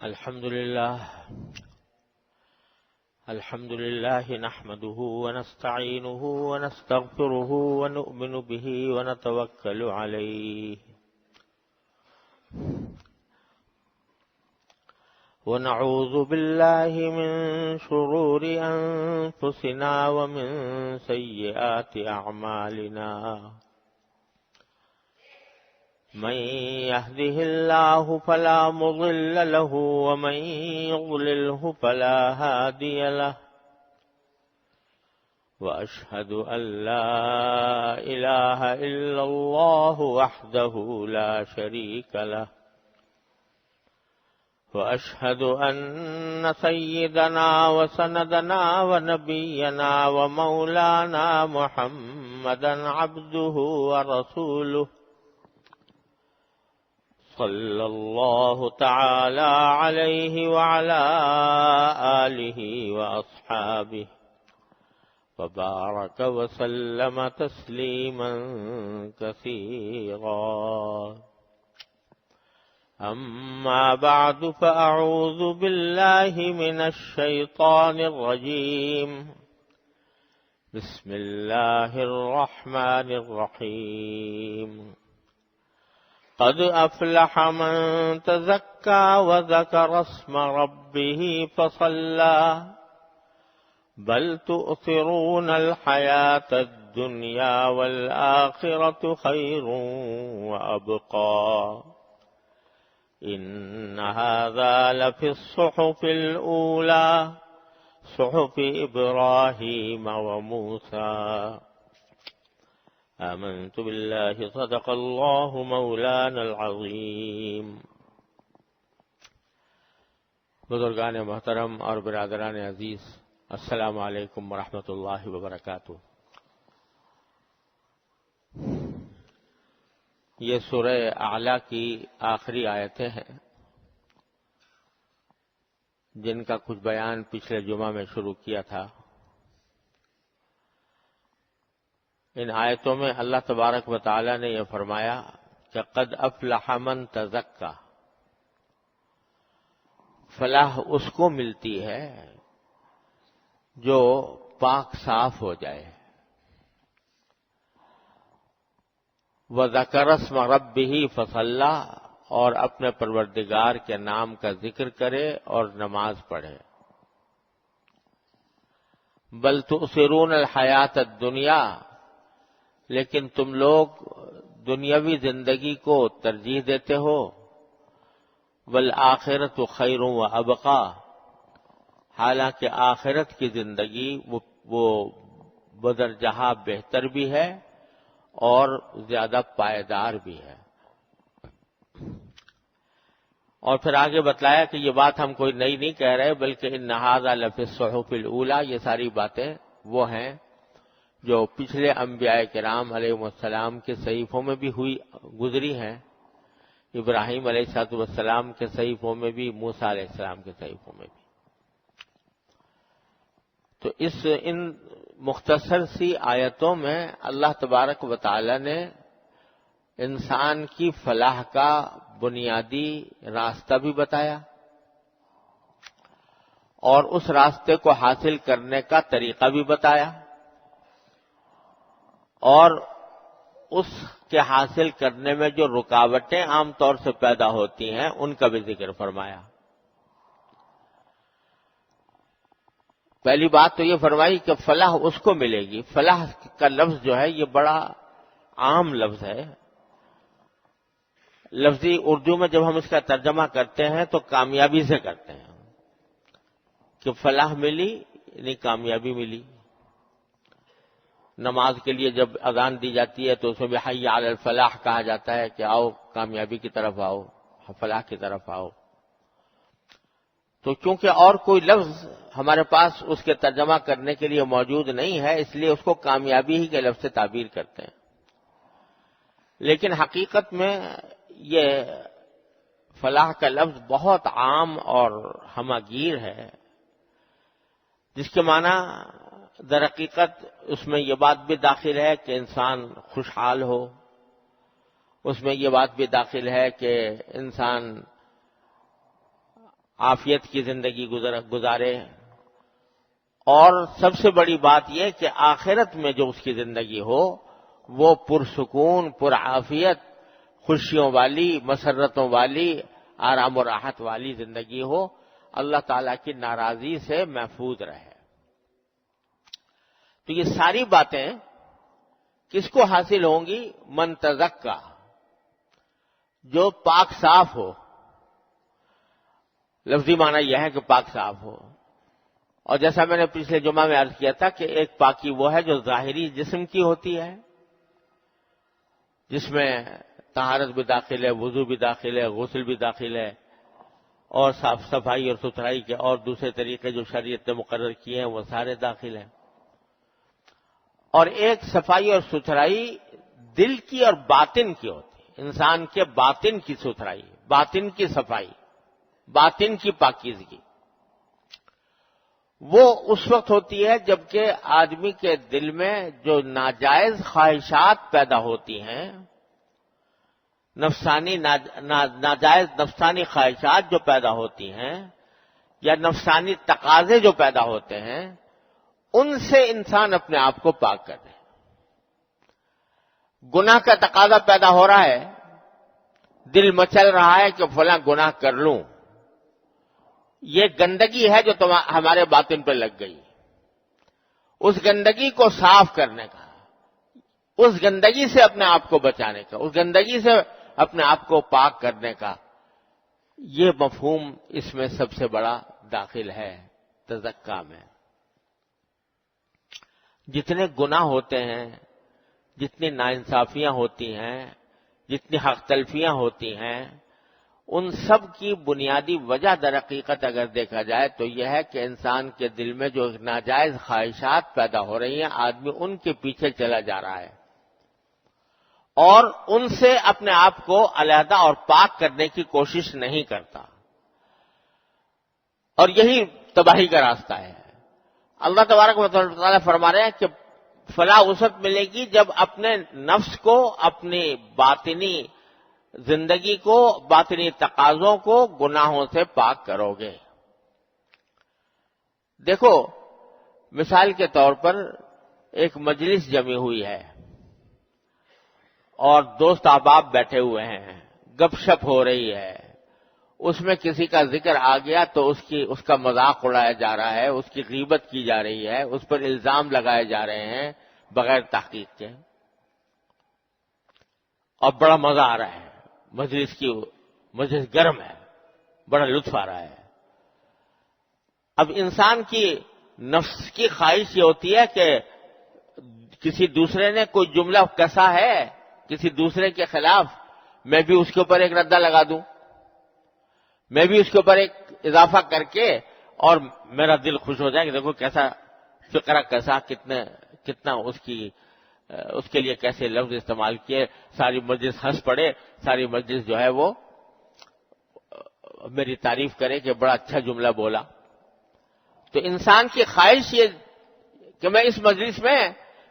الحمد لله نحمده ونستعينه ونستغفره ونؤمن به ونتوكل عليه ونعوذ بالله من شرور أنفسنا ومن سيئات أعمالنا من يهده الله فلا مضل له ومن يضلله فلا هادي له وأشهد أن لا إله إلا الله وحده لا شريك له وأشهد أن سيدنا وسندنا ونبينا ومولانا محمدا عبده ورسوله صلى الله تعالى عليه وعلى آله وأصحابه وبارك وسلم تسليما كثيرا أما بعد فأعوذ بالله من الشيطان الرجيم بسم الله الرحمن الرحيم قد أفلح من تزكى وذكر اسم ربه فصلى بل تؤثرون الحياة الدنيا والآخرة خير وأبقى إن هذا لفي الصحف الأولى صحف إبراهيم وموسى آمنت بالله صدق الله مولانا العظیم۔ بزرگان محترم اور برادران عزیز، السلام علیکم ورحمۃ اللہ وبرکاتہ۔ یہ سورہ اعلیٰ کی آخری آیتیں ہیں جن کا کچھ بیان پچھلے جمعہ میں شروع کیا تھا۔ ان آیتوں میں اللہ تبارک و تعالی نے یہ فرمایا کہ قد افلح من تزکا، فلاح اس کو ملتی ہے جو پاک صاف ہو جائے، وَذَكَرَ اسْمَ رَبِّهِ فَصَلَّى، اور اپنے پروردگار کے نام کا ذکر کرے اور نماز پڑھے۔ بل تؤثرون الحیات الدنیا، لیکن تم لوگ دنیاوی زندگی کو ترجیح دیتے ہو، والآخرۃ خیر وابقی، حالانکہ آخرت کی زندگی وہ بدرجہ بہتر بھی ہے اور زیادہ پائیدار بھی ہے۔ اور پھر آگے بتلایا کہ یہ بات ہم کوئی نئی نہیں کہہ رہے، بلکہ ان ھذا لفی الصحف الاولی، یہ ساری باتیں وہ ہیں جو پچھلے انبیاء کرام علیہ السلام کے صحیفوں میں بھی گزری ہیں، ابراہیم علیہ السلام کے صحیفوں میں بھی، موسیٰ علیہ السلام کے صحیفوں میں بھی۔ تو ان مختصر سی آیتوں میں اللہ تبارک و تعالی نے انسان کی فلاح کا بنیادی راستہ بھی بتایا اور اس راستے کو حاصل کرنے کا طریقہ بھی بتایا، اور اس کے حاصل کرنے میں جو رکاوٹیں عام طور سے پیدا ہوتی ہیں ان کا بھی ذکر فرمایا۔ پہلی بات تو یہ فرمائی کہ فلاح اس کو ملے گی۔ فلاح کا لفظ جو ہے یہ بڑا عام لفظ ہے۔ لفظی اردو میں جب ہم اس کا ترجمہ کرتے ہیں تو کامیابی سے کرتے ہیں کہ فلاح ملی یعنی کامیابی ملی۔ نماز کے لیے جب اذان دی جاتی ہے تو اس میں بھی حی علی الفلاح کہا جاتا ہے کہ آؤ کامیابی کی طرف آؤ، فلاح کی طرف آؤ۔ تو چونکہ اور کوئی لفظ ہمارے پاس اس کے ترجمہ کرنے کے لیے موجود نہیں ہے، اس لیے اس کو کامیابی ہی کے لفظ سے تعبیر کرتے ہیں۔ لیکن حقیقت میں یہ فلاح کا لفظ بہت عام اور ہمہ گیر ہے، جس کے معنی در حقیقت اس میں یہ بات بھی داخل ہے کہ انسان خوشحال ہو، اس میں یہ بات بھی داخل ہے کہ انسان عافیت کی زندگی گزارے، اور سب سے بڑی بات یہ کہ آخرت میں جو اس کی زندگی ہو وہ پرسکون، پرعافیت، خوشیوں والی، مسرتوں والی، آرام و راحت والی زندگی ہو، اللہ تعالیٰ کی ناراضی سے محفوظ رہے۔ تو یہ ساری باتیں کس کو حاصل ہوں گی؟ من تزکا، جو پاک صاف ہو۔ لفظی معنی یہ ہے کہ پاک صاف ہو، اور جیسا میں نے پچھلے جمعہ میں عرض کیا تھا کہ ایک پاکی وہ ہے جو ظاہری جسم کی ہوتی ہے، جس میں طہارت بھی داخل ہے، وضو بھی داخل ہے، غسل بھی داخل ہے، اور صاف صفائی اور ستھرائی کے اور دوسرے طریقے جو شریعت نے مقرر کیے ہیں وہ سارے داخل ہیں۔ اور ایک صفائی اور ستھرائی دل کی اور باطن کی ہوتی ہے، انسان کے باطن کی ستھرائی، باطن کی صفائی، باطن کی پاکیزگی۔ وہ اس وقت ہوتی ہے جبکہ آدمی کے دل میں جو ناجائز خواہشات پیدا ہوتی ہیں، ناجائز نفسانی خواہشات جو پیدا ہوتی ہیں یا نفسانی تقاضے جو پیدا ہوتے ہیں، ان سے انسان اپنے آپ کو پاک کر دے۔ گناہ کا تقاضا پیدا ہو رہا ہے، دل مچل رہا ہے کہ فلاں گناہ کر لوں، یہ گندگی ہے جو ہمارے باطن پہ لگ گئی۔ اس گندگی کو صاف کرنے کا، اس گندگی سے اپنے آپ کو بچانے کا، اس گندگی سے اپنے آپ کو پاک کرنے کا، یہ مفہوم اس میں سب سے بڑا داخل ہے تزکا میں۔ جتنے گناہ ہوتے ہیں، جتنی ناانصافیاں ہوتی ہیں، جتنی حق تلفیاں ہوتی ہیں، ان سب کی بنیادی وجہ در حقیقت اگر دیکھا جائے تو یہ ہے کہ انسان کے دل میں جو ناجائز خواہشات پیدا ہو رہی ہیں، آدمی ان کے پیچھے چلا جا رہا ہے اور ان سے اپنے آپ کو علیحدہ اور پاک کرنے کی کوشش نہیں کرتا، اور یہی تباہی کا راستہ ہے۔ اللہ تبارک و تعالیٰ فرما رہے ہیں کہ فلاح وسعت ملے گی جب اپنے نفس کو، اپنی باطنی زندگی کو، باطنی تقاضوں کو گناہوں سے پاک کرو گے۔ دیکھو، مثال کے طور پر ایک مجلس جمی ہوئی ہے اور دوست احباب بیٹھے ہوئے ہیں، گپ شپ ہو رہی ہے، اس میں کسی کا ذکر آ گیا تو اس کا مذاق اڑایا جا رہا ہے، اس کی غیبت کی جا رہی ہے، اس پر الزام لگائے جا رہے ہیں بغیر تحقیق کے، اور بڑا مزہ آ رہا ہے، مجلس گرم ہے، بڑا لطف آ رہا ہے۔ اب انسان کی نفس کی خواہش یہ ہوتی ہے کہ کسی دوسرے نے کوئی جملہ کسا ہے کسی دوسرے کے خلاف، میں بھی اس کے اوپر ایک ردہ لگا دوں، میں بھی اس کے اوپر ایک اضافہ کر کے، اور میرا دل خوش ہو جائے کہ دیکھو کیسا فقرہ، کیسا کتنا اس کے لیے کیسے لفظ استعمال کیے، ساری مجلس ہنس پڑے، ساری مجلس جو ہے وہ میری تعریف کرے کہ بڑا اچھا جملہ بولا۔ تو انسان کی خواہش یہ کہ میں اس مجلس میں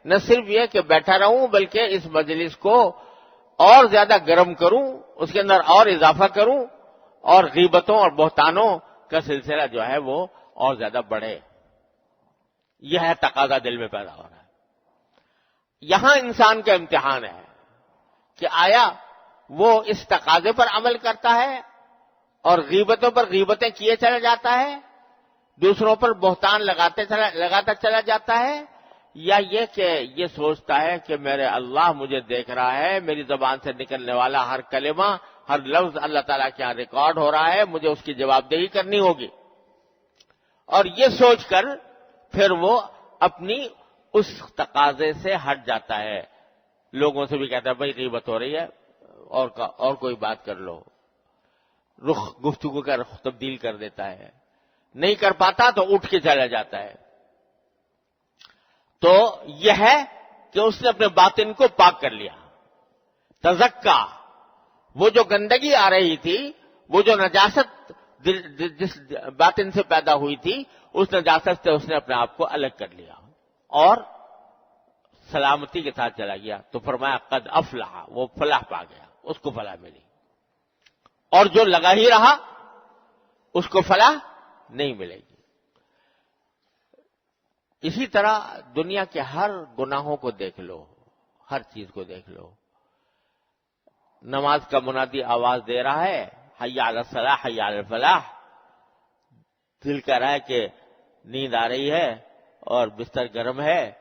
نہ صرف یہ کہ بیٹھا رہوں بلکہ اس مجلس کو اور زیادہ گرم کروں، اس کے اندر اور اضافہ کروں، اور غیبتوں اور بہتانوں کا سلسلہ جو ہے وہ اور زیادہ بڑھے۔ یہ ہے تقاضا دل میں پیدا ہو رہا ہے۔ یہاں انسان کا امتحان ہے کہ آیا وہ اس تقاضے پر عمل کرتا ہے اور غیبتوں پر غیبتیں کیے چلا جاتا ہے، دوسروں پر بہتان لگاتا چلا جاتا ہے، یا یہ کہ یہ سوچتا ہے کہ میرے اللہ مجھے دیکھ رہا ہے، میری زبان سے نکلنے والا ہر کلمہ، ہر لفظ اللہ تعالیٰ کے یہاں ریکارڈ ہو رہا ہے، مجھے اس کی جواب دہی کرنی ہوگی، اور یہ سوچ کر پھر وہ اپنی اس تقاضے سے ہٹ جاتا ہے، لوگوں سے بھی کہتا ہے بھائی غیبت ہو رہی ہے اور کوئی بات کر لو، گفتگو کا رخ تبدیل کر دیتا ہے، نہیں کر پاتا تو اٹھ کے چلا جاتا ہے۔ تو یہ ہے کہ اس نے اپنے باطن کو پاک کر لیا، تزکا، وہ جو گندگی آ رہی تھی، وہ جو نجاست جس باطن سے پیدا ہوئی تھی، اس نجاست سے اس نے اپنے آپ کو الگ کر لیا اور سلامتی کے ساتھ چلا گیا۔ تو فرمایا قد افلح، وہ فلاح پا گیا، اس کو فلاح ملی، اور جو لگا ہی رہا اس کو فلاح نہیں ملے گی۔ اسی طرح دنیا کے ہر گناہوں کو دیکھ لو، ہر چیز کو دیکھ لو۔ نماز کا منادی آواز دے رہا ہے، حی علی الصلاح حی علی الفلاح، دل کہہ رہا ہے کہ نیند آ رہی ہے اور بستر گرم ہے،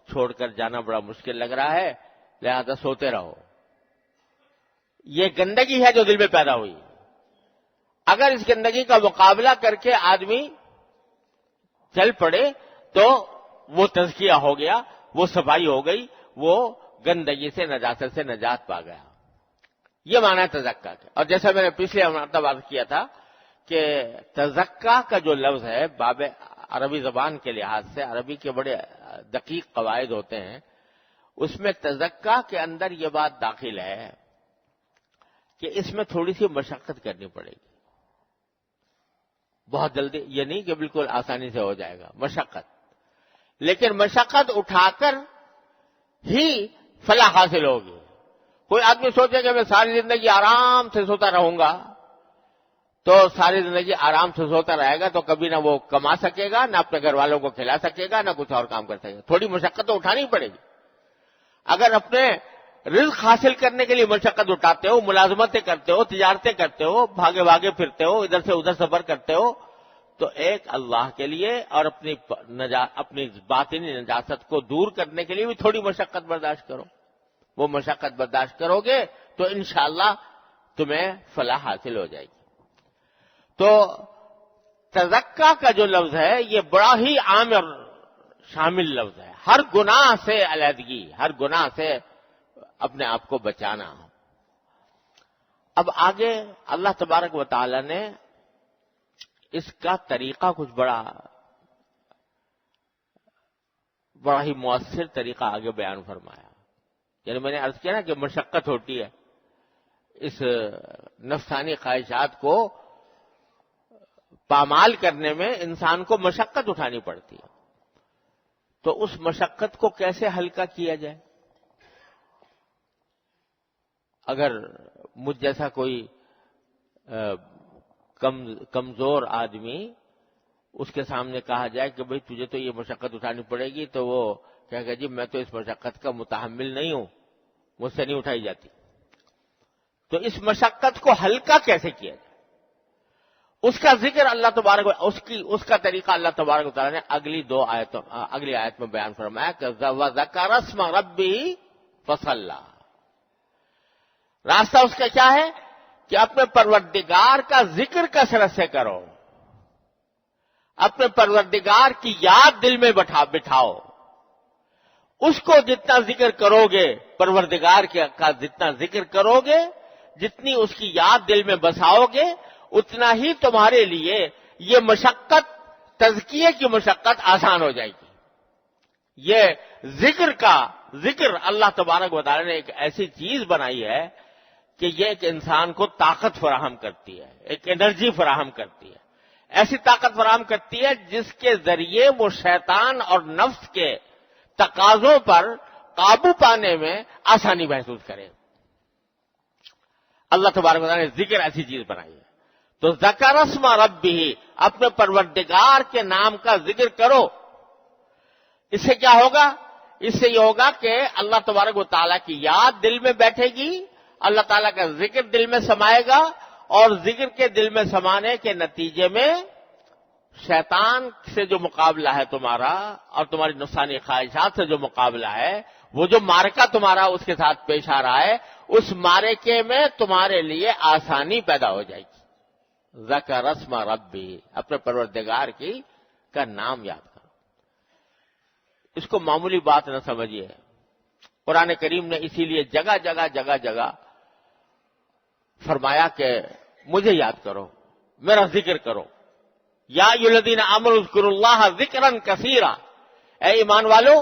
چھوڑ کر جانا بڑا مشکل لگ رہا ہے، لہذا سوتے رہو۔ یہ گندگی ہے جو دل میں پیدا ہوئی۔ اگر اس گندگی کا مقابلہ کر کے آدمی چل پڑے تو وہ تزکیہ ہو گیا، وہ صفائی ہو گئی، وہ گندگی سے نجاست سے نجات پا گیا۔ یہ معنی ہے تزکیہ کا۔ اور جیسا میں نے پچھلے مرتبہ عرض کیا تھا کہ تزکیہ کا جو لفظ ہے باب عربی زبان کے لحاظ سے، عربی کے بڑے دقیق قواعد ہوتے ہیں، اس میں تزکیہ کے اندر یہ بات داخل ہے کہ اس میں تھوڑی سی مشقت کرنی پڑے گی۔ بہت جلدی یہ نہیں کہ بالکل آسانی سے ہو جائے گا، مشقت، لیکن مشقت اٹھا کر ہی فلاح حاصل ہوگی۔ کوئی آدمی سوچے کہ میں ساری زندگی آرام سے سوتا رہوں گا، تو ساری زندگی آرام سے سوتا رہے گا تو کبھی نہ وہ کما سکے گا، نہ اپنے گھر والوں کو کھلا سکے گا، نہ کچھ اور کام کر سکے گا۔ تھوڑی مشقت تو اٹھانی پڑے گی۔ اگر اپنے رزق حاصل کرنے کے لیے مشقت اٹھاتے ہو، ملازمتیں کرتے ہو، تجارتیں کرتے ہو، بھاگے بھاگے پھرتے ہو، ادھر سے ادھر سفر کرتے ہو، تو ایک اللہ کے لیے اور اپنی باطنی نجاست کو دور کرنے کے لیے بھی تھوڑی مشقت برداشت کرو۔ وہ مشقت برداشت کرو گے تو انشاءاللہ تمہیں فلاح حاصل ہو جائے گی۔ تو تزکیہ کا جو لفظ ہے یہ بڑا ہی عام اور شامل لفظ ہے۔ ہر گناہ سے علیحدگی، ہر گناہ سے اپنے آپ کو بچانا۔ اب آگے اللہ تبارک و تعالی نے اس کا طریقہ کچھ بڑا ہی مؤثر طریقہ آگے بیان فرمایا۔ یعنی میں نے عرض کیا نا کہ مشقت ہوتی ہے، اس نفسانی خواہشات کو پامال کرنے میں انسان کو مشقت اٹھانی پڑتی ہے۔ تو اس مشقت کو کیسے ہلکا کیا جائے؟ اگر مجھ جیسا کوئی کمزور آدمی، اس کے سامنے کہا جائے کہ بھئی تجھے تو یہ مشقت اٹھانی پڑے گی، تو وہ کہے گا جی میں تو اس مشقت کا متحمل نہیں ہوں، مجھ سے نہیں اٹھائی جاتی۔ تو اس مشقت کو ہلکا کیسے کیا جائے؟ اس کا ذکر اللہ تبارک اس کا طریقہ اللہ تبارک و تعالیٰ نے اگلی آیت میں بیان فرمایا کہ وَذَكَرَ اسْمَ رَبِّهِ فَصَلَّى۔ راستہ اس کا کیا ہے کہ اپنے پروردگار کا ذکر کثرت سے کرو، اپنے پروردگار کی یاد دل میں بٹھاؤ۔ اس کو جتنا ذکر کرو گے، پروردگار کا جتنا ذکر کرو گے، جتنی اس کی یاد دل میں بساؤ گے، اتنا ہی تمہارے لیے یہ مشقت، تزکیے کی مشقت آسان ہو جائے گی۔ یہ ذکر اللہ تبارک و تعالی نے ایک ایسی چیز بنائی ہے کہ یہ ایک انسان کو طاقت فراہم کرتی ہے، ایک انرجی فراہم کرتی ہے، ایسی طاقت فراہم کرتی ہے جس کے ذریعے وہ شیطان اور نفس کے تقاضوں پر قابو پانے میں آسانی محسوس کرے۔ اللہ تبارک و تعالی نے ذکر ایسی چیز بنائی ہے۔ تو ذکر اسم ربہ، اپنے پروردگار کے نام کا ذکر کرو۔ اس سے کیا ہوگا؟ اس سے یہ ہوگا کہ اللہ تبارک و تعالیٰ کی یاد دل میں بیٹھے گی، اللہ تعالیٰ کا ذکر دل میں سمائے گا، اور ذکر کے دل میں سمانے کے نتیجے میں شیطان سے جو مقابلہ ہے تمہارا، اور تمہاری نفسانی خواہشات سے جو مقابلہ ہے، وہ جو معرکہ تمہارا اس کے ساتھ پیش آ رہا ہے، اس معرکے میں تمہارے لیے آسانی پیدا ہو جائے گی۔ ذکر اسم ربہ، اپنے پروردگار کا نام یاد کرو۔ اس کو معمولی بات نہ سمجھیے۔ قرآن کریم نے اسی لیے جگہ جگہ فرمایا کہ مجھے یاد کرو، میرا ذکر کرو۔ یا ایھا الذین آمنوا اذکروا اللہ ذکرا کثیرا، اے ایمان والو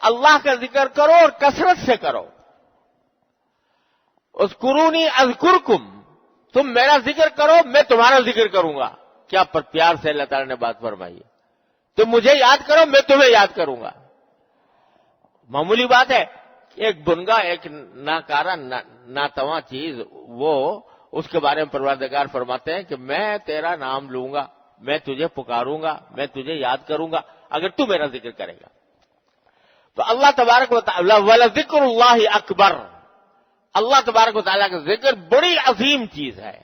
اللہ کا ذکر کرو اور کثرت سے کرو۔ اذکرونی اذکرکم، تم میرا ذکر کرو میں تمہارا ذکر کروں گا۔ کیا پر پیار سے اللہ تعالی نے بات فرمائی ہے۔ تم مجھے یاد کرو میں تمہیں یاد کروں گا۔ معمولی بات ہے، ایک بنگا، ایک ناکارہ ناتواں چیز، وہ اس کے بارے میں پروردگار فرماتے ہیں کہ میں تیرا نام لوں گا، میں تجھے پکاروں گا، میں تجھے یاد کروں گا اگر تو میرا ذکر کرے گا۔ تو اللہ تبارک و تعالی وَلَذِكْرُ اللَّهِ اکبر، اللہ تبارک و تعالیٰ کا ذکر بڑی عظیم چیز ہے،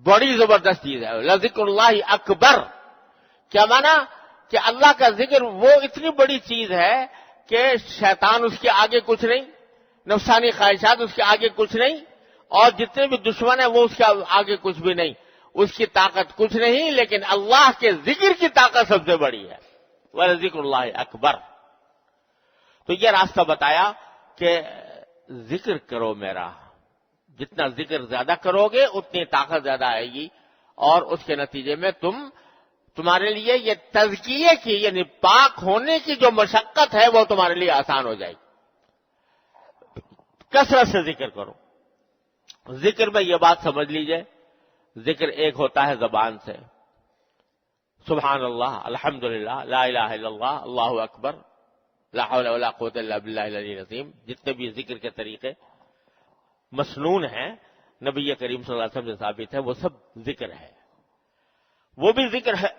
بڑی زبردست چیز ہے۔ لذکر اللہ اکبر کیا مانا کہ اللہ کا ذکر وہ اتنی بڑی چیز ہے کہ شیطان اس کے آگے کچھ نہیں، نفسانی خواہشات اس کے آگے کچھ نہیں، اور جتنے بھی دشمن ہیں وہ اس کے آگے کچھ بھی نہیں، اس کی طاقت کچھ نہیں، لیکن اللہ کے ذکر کی طاقت سب سے بڑی ہے۔ وَلَذِكْرُ اللَّهِ اکبر۔ تو یہ راستہ بتایا کہ ذکر کرو میرا، جتنا ذکر زیادہ کرو گے اتنی طاقت زیادہ آئے گی، اور اس کے نتیجے میں تمہارے لیے یہ تزکیے کی یعنی پاک ہونے کی جو مشقت ہے وہ تمہارے لیے آسان ہو جائے گی۔ کثرت سے ذکر کرو۔ ذکر میں یہ بات سمجھ لیجئے، ذکر ایک ہوتا ہے زبان سے، سبحان اللہ، الحمدللہ، لا الہ الا اللہ، اللہ اکبر، لا حول ولا قوت الا باللہ العلی العظیم، جتنے بھی ذکر کے طریقے مسنون ہیں نبی کریم صلی اللہ علیہ وسلم سے ثابت ہے، وہ سب ذکر ہے، وہ بھی ذکر ہے۔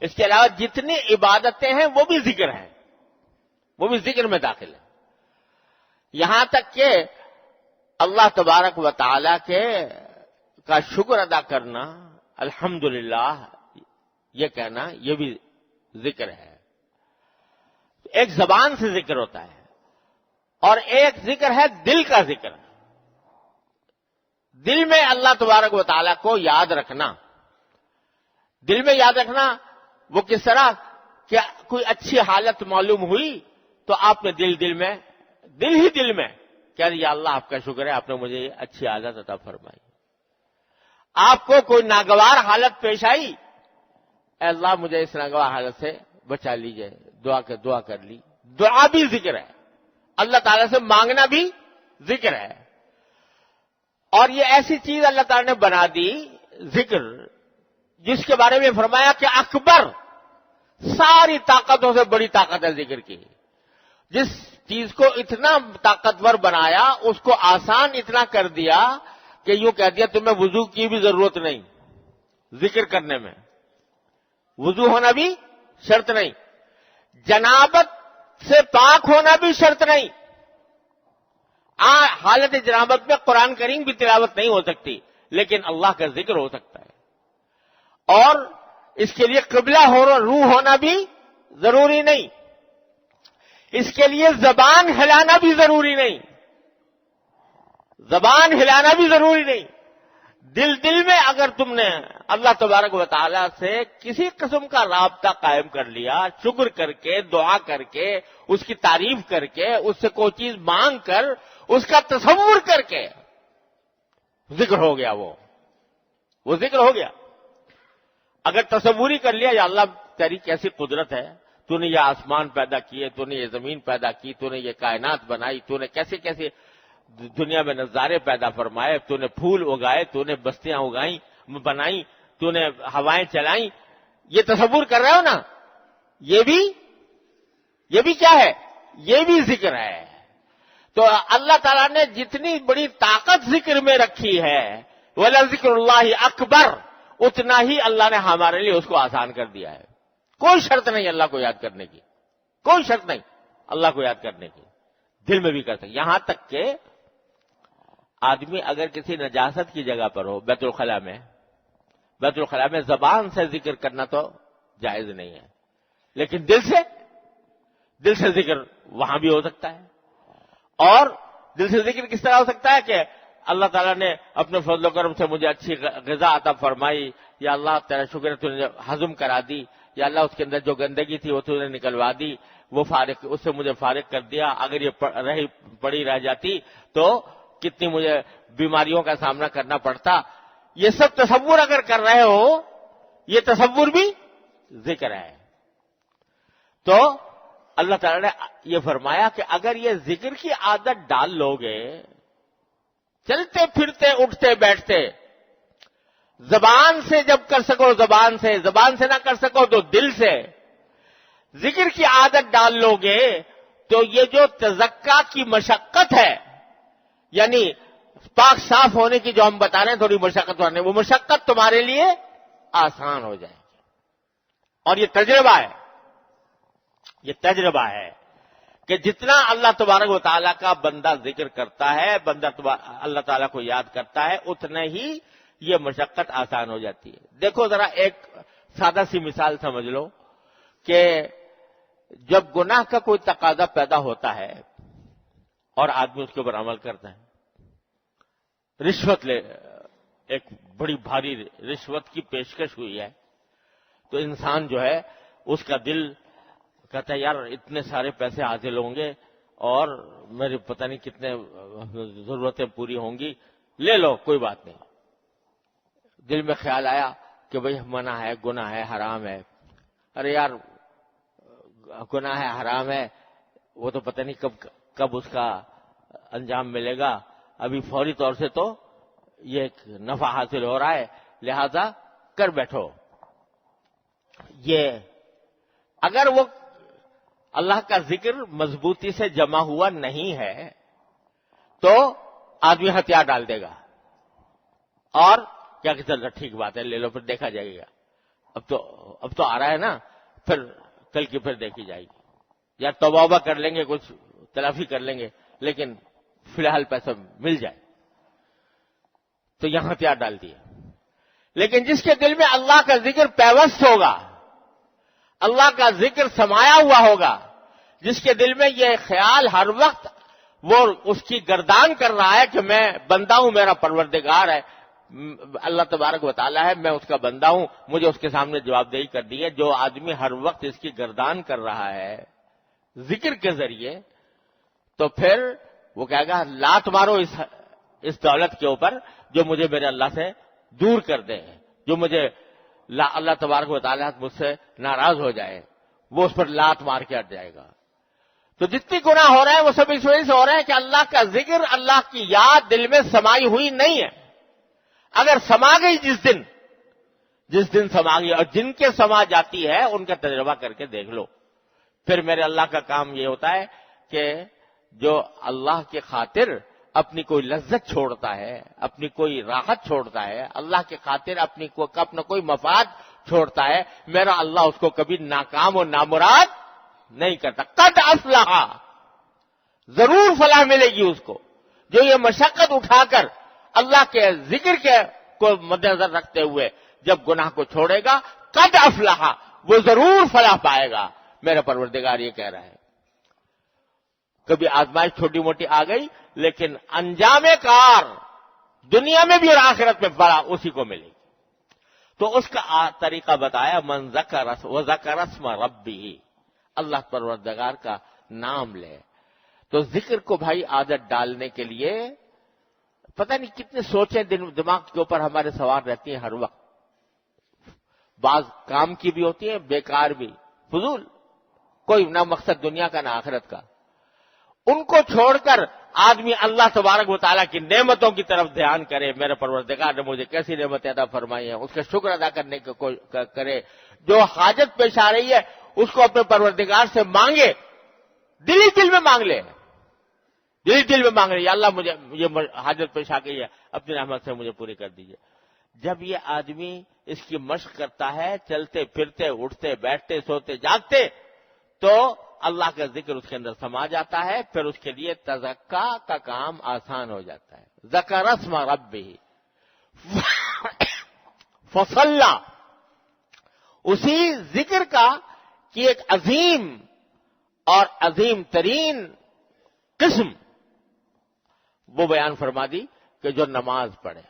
اس کے علاوہ جتنی عبادتیں ہیں وہ بھی ذکر ہیں، وہ بھی ذکر میں داخل ہے، یہاں تک کہ اللہ تبارک و تعالی کا شکر ادا کرنا، الحمدللہ یہ کہنا، یہ بھی ذکر ہے۔ ایک زبان سے ذکر ہوتا ہے، اور ایک ذکر ہے دل کا ذکر، دل میں اللہ تبارک و تعالیٰ کو یاد رکھنا۔ دل میں یاد رکھنا وہ کس طرح کہ کوئی اچھی حالت معلوم ہوئی تو آپ نے دل میں کہہ دیا اللہ آپ کا شکر ہے، آپ نے مجھے یہ اچھی عادت عطا فرمائی۔ آپ کو کوئی ناگوار حالت پیش آئی، اے اللہ مجھے اس ناگوار حالت سے بچا لیجئے، دعا کر لی، دعا بھی ذکر ہے، اللہ تعالیٰ سے مانگنا بھی ذکر ہے۔ اور یہ ایسی چیز اللہ تعالیٰ نے بنا دی ذکر، جس کے بارے میں فرمایا کہ اکبر، ساری طاقتوں سے بڑی طاقت ہے ذکر کی۔ جس چیز کو اتنا طاقتور بنایا، اس کو آسان اتنا کر دیا کہ یوں کہہ دیا تمہیں وضو کی بھی ضرورت نہیں ذکر کرنے میں، وضو ہونا بھی شرط نہیں، جنابت سے پاک ہونا بھی شرط نہیں۔ حالت جنابت میں قرآن کریم کی تلاوت نہیں ہو سکتی، لیکن اللہ کا ذکر ہو سکتا ہے، اور اس کے لیے قبلہ روح ہونا بھی ضروری نہیں، اس کے لیے زبان ہلانا بھی ضروری نہیں، زبان ہلانا بھی ضروری نہیں۔ دل میں اگر تم نے اللہ تبارک و تعالیٰ سے کسی قسم کا رابطہ قائم کر لیا، شکر کر کے، دعا کر کے، اس کی تعریف کر کے، اس سے کوئی چیز مانگ کر، اس کا تصور کر کے، ذکر ہو گیا، وہ ذکر ہو گیا۔ اگر تصور ہی کر لیا یا اللہ تیری کیسی قدرت ہے، تو نے یہ آسمان پیدا کیے، تو نے یہ زمین پیدا کی، تو نے یہ کائنات بنائی، تو نے کیسے کیسے دنیا میں نظارے پیدا فرمائے، تو نے پھول اگائے، تو نے بستیاں بنائیں، تو نے ہوائیں چلائیں، یہ تصور کر رہے ہو نا، یہ بھی کیا ہے؟ یہ بھی ذکر ہے۔ تو اللہ تعالیٰ نے جتنی بڑی طاقت ذکر میں رکھی ہے، وَلَذِكْرُ اللَّهِ اکبر، اتنا ہی اللہ نے ہمارے لیے اس کو آسان کر دیا ہے۔ کوئی شرط نہیں اللہ کو یاد کرنے کی، کوئی شرط نہیں اللہ کو یاد کرنے کی، دل میں بھی کر سکتے۔ یہاں تک کہ آدمی اگر کسی نجاست کی جگہ پر ہو، بیت الخلاء میں زبان سے ذکر کرنا تو جائز نہیں ہے، لیکن دل سے ذکر وہاں بھی ہو سکتا ہے۔ اور دل سے ذکر کس طرح ہو سکتا ہے کہ اللہ تعالیٰ نے اپنے فضل و کرم سے مجھے اچھی غذا عطا فرمائی، یا اللہ تیرا شکر ہے تو نے ہضم کرا دی، یا اللہ اس کے اندر جو گندگی تھی وہ تو نے نکلوا دی، اس سے مجھے فارغ کر دیا، اگر یہ پڑی رہ جاتی تو کتنی مجھے بیماریوں کا سامنا کرنا پڑتا۔ یہ سب تصور اگر کر رہے ہو، یہ تصور بھی ذکر ہے۔ تو اللہ تعالیٰ نے یہ فرمایا کہ اگر یہ ذکر کی عادت ڈال لو گے، چلتے پھرتے اٹھتے بیٹھتے، زبان سے جب کر سکو زبان سے نہ کر سکو تو دل سے ذکر کی عادت ڈال لو گے، تو یہ جو تزکا کی مشقت ہے، یعنی پاک صاف ہونے کی جو ہم بتا رہے ہیں تھوڑی مشقت ہونے، وہ مشقت تمہارے لیے آسان ہو جائے گی. اور یہ تجربہ ہے کہ جتنا اللہ تبارک و تعالیٰ کا بندہ ذکر کرتا ہے، بندہ اللہ تعالیٰ کو یاد کرتا ہے، اتنا ہی یہ مشقت آسان ہو جاتی ہے. دیکھو ذرا ایک سادہ سی مثال سمجھ لو کہ جب گناہ کا کوئی تقاضا پیدا ہوتا ہے اور آدمی اس کے اوپر عمل کرتا ہے، رشوت ایک بڑی بھاری رشوت کی پیشکش ہوئی ہے، تو انسان جو ہے اس کا دل کہتا ہے یار اتنے سارے پیسے حاصل ہوں گے اور میری پتہ نہیں کتنے ضرورتیں پوری ہوں گی، لے لو کوئی بات نہیں. دل میں خیال آیا کہ بھئی منع ہے، گناہ ہے، حرام ہے. ارے یار گناہ ہے، حرام ہے، وہ تو پتہ نہیں کب اس کا انجام ملے گا، ابھی فوری طور سے تو یہ ایک نفع حاصل ہو رہا ہے، لہذا کر بیٹھو. یہ اگر وہ اللہ کا ذکر مضبوطی سے جمع ہوا نہیں ہے تو آدمی ہتھیار ڈال دے گا اور کیا کہ چل رہا ٹھیک بات ہے، لے لو، پھر دیکھا جائے گا، اب تو آ رہا ہے نا، پھر کل کی پھر دیکھی جائے گی، یا توبہ کر لیں گے، کچھ تلافی کر لیں گے، لیکن فی الحال پیسہ مل جائے. تو یہاں ہتھیار ڈال دیے. لیکن جس کے دل میں اللہ کا ذکر پیوست ہوگا، اللہ کا ذکر سمایا ہوا ہوگا، جس کے دل میں یہ خیال ہر وقت وہ اس کی گردان کر رہا ہے کہ میں بندہ ہوں، میرا پروردگار ہے، اللہ تبارک و تعالیٰ ہے، میں اس کا بندہ ہوں، مجھے اس کے سامنے جواب دہی کرنی ہے. جو آدمی ہر وقت اس کی گردان کر رہا ہے ذکر کے ذریعے، تو پھر وہ کہے گا لات مارو اس دولت کے اوپر جو مجھے میرے اللہ سے دور کر دے، جو مجھے اللہ تبارک و تعالیٰ مجھ سے ناراض ہو جائے، وہ اس پر لات مار کے ہٹ جائے گا. تو جتنی گناہ ہو رہے ہیں وہ سب اس وجہ سے ہو رہے ہیں کہ اللہ کا ذکر، اللہ کی یاد دل میں سمائی ہوئی نہیں ہے. اگر سما گئی جس دن سما گئی، اور جن کے سما جاتی ہے ان کا تجربہ کر کے دیکھ لو، پھر میرے اللہ کا کام یہ ہوتا ہے کہ جو اللہ کی خاطر اپنی کوئی لذت چھوڑتا ہے، اپنی کوئی راحت چھوڑتا ہے، اللہ کی خاطر اپنا کوئی مفاد چھوڑتا ہے، میرا اللہ اس کو کبھی ناکام اور نامراد نہیں کرتا. قد افلح، ضرور فلاح ملے گی اس کو جو یہ مشقت اٹھا کر اللہ کے ذکر کو مد نظر رکھتے ہوئے جب گناہ کو چھوڑے گا. قد افلح، وہ ضرور فلاح پائے گا. میرا پروردگار یہ کہہ رہا ہے. کبھی آزمائش چھوٹی موٹی آ گئی، لیکن انجام کار دنیا میں بھی اور آخرت میں بڑا اسی کو ملے گی. تو اس کا طریقہ بتایا، من ذکر وذکر اسم ربہ، اللہ پروردگار کا نام لے. تو ذکر کو بھائی عادت ڈالنے کے لیے پتہ نہیں کتنے سوچیں دماغ کے اوپر ہمارے سوار رہتی ہیں ہر وقت. بعض کام کی بھی ہوتی ہیں، بیکار بھی، فضول، کوئی نہ مقصد دنیا کا نہ آخرت کا. ان کو چھوڑ کر آدمی اللہ تبارک و تعالیٰ کی نعمتوں کی طرف دھیان کرے. میرے پروردگار نے مجھے کیسی نعمتیں عطا فرمائی ہیں، اس کا شکر ادا کرنے کو کرے. جو حاجت پیش آ رہی ہے اس کو اپنے پروردگار سے مانگے، دل میں مانگ لے، دل میں مانگ لے، یا اللہ مجھے یہ حاجت پیش آ گئی ہے، اپنی رحمت سے مجھے پوری کر دیجیے. جب یہ آدمی اس کی مشق کرتا ہے، چلتے پھرتے، اٹھتے بیٹھتے، سوتے جاگتے، تو اللہ کا ذکر اس کے اندر سما جاتا ہے. پھر اس کے لیے تزکا کا کام آسان ہو جاتا ہے. ذکر اسم ربہ فصلی، اسی ذکر کا کی ایک عظیم اور عظیم ترین قسم وہ بیان فرما دی کہ جو نماز پڑھے.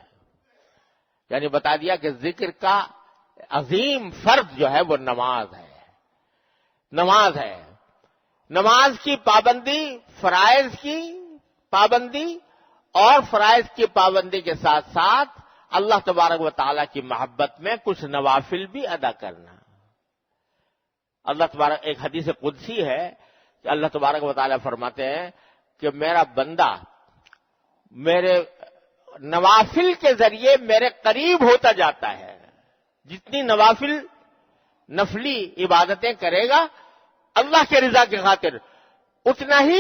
یعنی بتا دیا کہ ذکر کا عظیم فرض جو ہے وہ نماز ہے. نماز کی پابندی، فرائض کی پابندی، اور فرائض کی پابندی کے ساتھ ساتھ اللہ تبارک و تعالیٰ کی محبت میں کچھ نوافل بھی ادا کرنا. اللہ تبارک، ایک حدیث قدسی ہے کہ اللہ تبارک و تعالیٰ فرماتے ہیں کہ میرا بندہ میرے نوافل کے ذریعے میرے قریب ہوتا جاتا ہے. جتنی نفلی عبادتیں کرے گا اللہ کے رضا کی خاطر اتنا ہی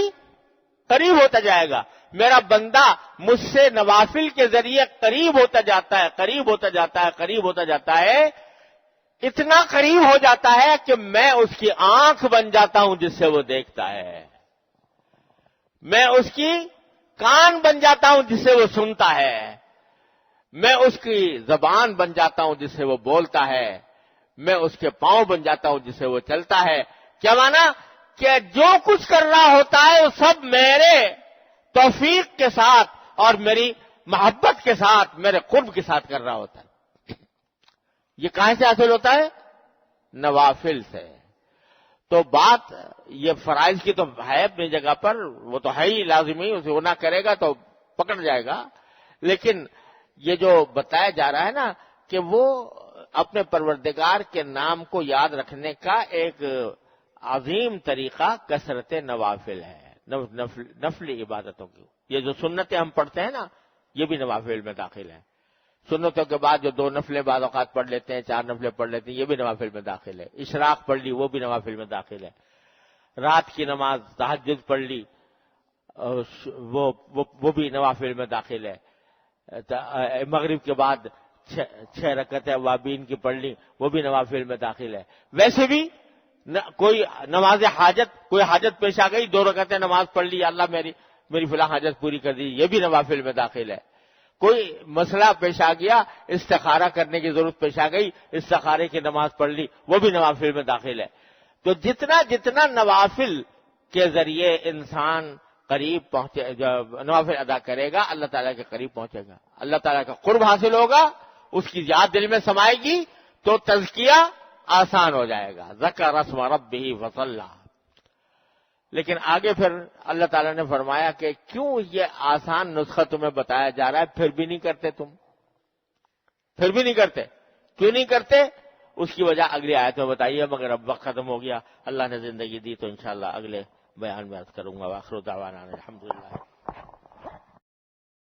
قریب ہوتا جائے گا. میرا بندہ مجھ سے نوافل کے ذریعے قریب ہوتا جاتا ہے، قریب ہوتا جاتا ہے، قریب ہوتا جاتا ہے، اتنا قریب ہو جاتا ہے کہ میں اس کی آنکھ بن جاتا ہوں جس سے وہ دیکھتا ہے، میں اس کی کان بن جاتا ہوں جس سے وہ سنتا ہے، میں اس کی زبان بن جاتا ہوں جس سے وہ بولتا ہے، میں اس کے پاؤں بن جاتا ہوں جس سے وہ چلتا ہے۔ کیا مانا کہ جو کچھ کر رہا ہوتا ہے وہ سب میرے توفیق کے ساتھ اور میری محبت کے ساتھ، میرے قرب کے ساتھ کر رہا ہوتا ہے۔ یہ کہاں سے حاصل ہوتا ہے؟ نوافل سے۔ تو بات یہ فرائض کی تو ہے اپنی جگہ پر، وہ تو ہے ہی لازمی، اسے وہ نہ کرے گا تو پکڑ جائے گا، لیکن یہ جو بتایا جا رہا ہے نا کہ وہ اپنے پروردگار کے نام کو یاد رکھنے کا ایک عظیم طریقہ کثرت نوافل ہے، نفلی عبادتوں کی۔ یہ جو سنتیں ہم پڑھتے ہیں نا یہ بھی نوافل میں داخل ہیں، سنتوں کے بعد جو 2 نفلیں بعض اوقات پڑھ لیتے ہیں، 4 نفلیں پڑھ لیتے ہیں، یہ بھی نوافل میں داخل ہے۔ اشراق پڑھ لی وہ بھی نوافل میں داخل ہے، رات کی نماز تہجد پڑھ لی وہ بھی نوافل میں داخل ہے، مغرب کے بعد 6 رکعتیں اوابین کی پڑھ لی وہ بھی نوافل میں داخل ہے۔ ویسے بھی کوئی نماز حاجت، کوئی حاجت پیش آ گئی 2 رکعتیں نماز پڑھ لی، اللہ میری فلاں حاجت پوری کر دی، یہ بھی نوافل میں داخل ہے۔ کوئی مسئلہ پیش آ گیا، استخارہ کرنے کی ضرورت پیش آ گئی، استخارے کی نماز پڑھ لی وہ بھی نوافل میں داخل ہے۔ تو جتنا نوافل کے ذریعے انسان قریب پہنچے، نوافل ادا کرے گا اللہ تعالیٰ کے قریب پہنچے گا، اللہ تعالیٰ کا قرب حاصل ہوگا، اس کی یاد دل میں سمائے گی تو تزکیہ آسان ہو جائے گا۔ ذکر اسم ربہ فصلی۔ لیکن آگے پھر اللہ تعالیٰ نے فرمایا کہ کیوں یہ آسان نسخہ تمہیں بتایا جا رہا ہے پھر بھی نہیں کرتے تم، پھر بھی نہیں کرتے، کیوں نہیں کرتے؟ اس کی وجہ اگلی آیت میں بتائیے، مگر اب وقت ختم ہو گیا، اللہ نے زندگی دی تو انشاءاللہ اگلے بیان میں عرض کروں گا۔ وآخر دعوانا الحمدللہ۔